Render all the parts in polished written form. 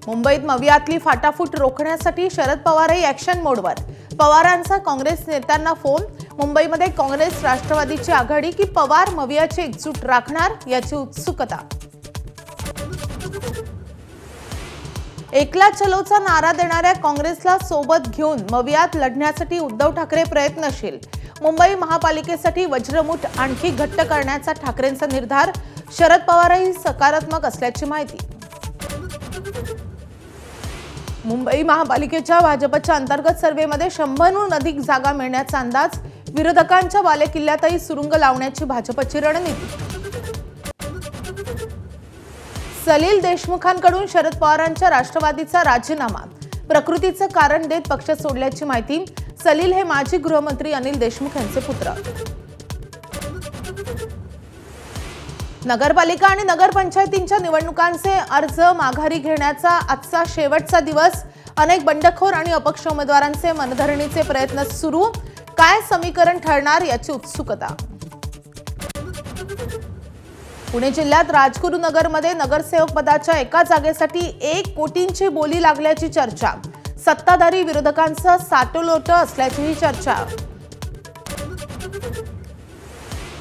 मुंबईत मवियातली फाटाफूट रोखण्यासाठी शरद पवारही ॲक्शन मोडवर। पवारांचा काँग्रेस नेत्यांना फोन। मुंबईमध्ये काँग्रेस राष्ट्रवादीची आघाडी की पवार मवियाची एकजूट राखणार याची उत्सुकता। एकला चलोचा नारा देणाऱ्या काँग्रेसला सोबत घेऊन मवियात लढण्यासाठी उद्धव ठाकरे प्रयत्नशील। मुंबई महापालिकेसाठी वज्रमुठ आणखी घट्ट करण्याचा ठाकरेंचा निर्धार। शरद पवारही सकारात्मक असल्याची माहिती। मुंबई महापालिकेच्या भाजपच्या अंतर्गत सर्व्हेमध्ये 100हून अधिक जागा मिळण्याचा अंदाज। विरोधकांच्या बालेकिल्ल्यातही सुरुंग लावण्याची भाजपची रणनीती। सलील देशमुखांकडून शरद पवारांच्या राष्ट्रवादीचा राजीनामा। प्रकृतीचं कारण देत पक्ष सोडल्याची माहिती। सलील हे माजी गृहमंत्री अनिल देशमुख यांचे पुत्र। नगरपालिका आणि नगरपंचायतींच्या निवडणुकांचे अर्ज माघारी घेण्याचा आजचा शेवटचा दिवस। अनेक बंडखोर आणि अपक्ष उमेदवारांचे मनधरणीचे प्रयत्न सुरू। काय समीकरण ठरणार याची उत्सुकता। पुणे जिल्ह्यात राजगुरुनगरमध्ये नगरसेवक पदाच्या एका जागेसाठी 1 कोटींची बोली लागल्याची चर्चा। सत्ताधारी विरोधकांचं साटोलोट असल्याचीही चर्चा।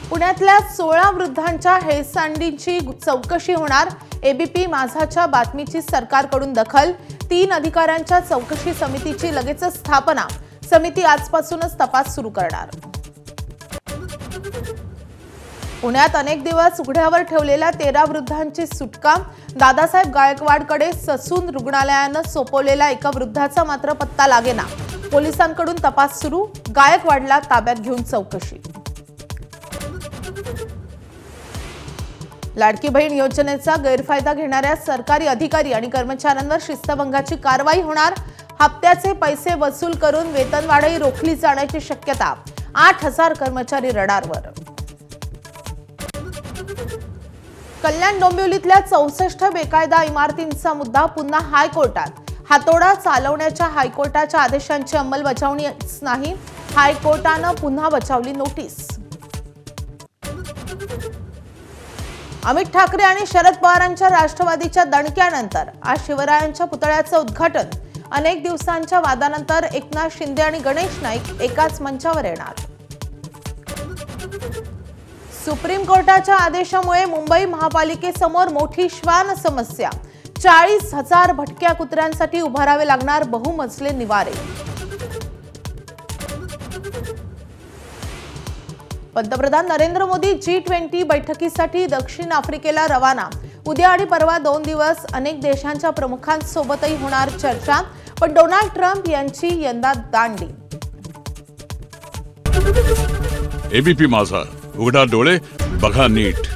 पुण्यातल्या 16 वृद्धांच्या हेळसांडीची चौकशी होणार। एबीपी माझाच्या बातमीची सरकारकडून दखल। 3 अधिकाऱ्यांच्या चौकशी समितीची लगेचच स्थापना। समिती आजपासूनच तपास सुरू करणार। पुण्यात अनेक दिवस उघड्यावर ठेवलेल्या 13 वृद्धांची सुटका। दादासाहेब गायकवाडकडे ससून रुग्णालयानं सोपवलेल्या एका वृद्धाचा मात्र पत्ता लागेना। पोलिसांकडून तपास सुरू। गायकवाडला ताब्यात घेऊन चौकशी। लाडकी बहीण योजनेचा गैरफायदा घेणाऱ्या सरकारी अधिकारी आणि कर्मचाऱ्यांवर शिस्तभंगाची कारवाई होणार। हप्त्याचे पैसे वसूल करून वेतनवाढही रोखली जाण्याची शक्यता। 8000 कर्मचारी रडारवर। कल्याण डोंबिवलीतल्या 64 बेकायदा इमारतींचा मुद्दा पुन्हा हायकोर्टात। हातोडा चालवण्याच्या हायकोर्टाच्या आदेशांची अंमलबजावणीच नाही। हायकोर्टानं पुन्हा बजावली नोटीस। अमित ठाकरे आणि शरद पवारांच्या राष्ट्रवादीच्या दणक्यानंतर आज शिवरायांच्या पुतळ्याचं उद्घाटन। अनेक दिवसांच्या वादानंतर एकनाथ शिंदे आणि गणेश नाईक एकाच मंचावर येणार। सुप्रीम कोर्टाच्या आदेशामुळे मुंबई महापालिकेसमोर मोठी श्वान समस्या। 40,000 भटक्या कुत्र्यांसाठी उभारावे लागणार बहुमजले निवारे। पंतप्रधान नरेंद्र मोदी G20 बैठकीसाठी दक्षिण आफ्रिकेला रवाना। उद्या आणि परवा 2 दिवस अनेक देशांच्या प्रमुखांसोबतही होणार चर्चा। पण डोनाल्ड ट्रम्प यांची यंदा दांडी। एबीपी माझा, उघडा डोळे बघा नीट।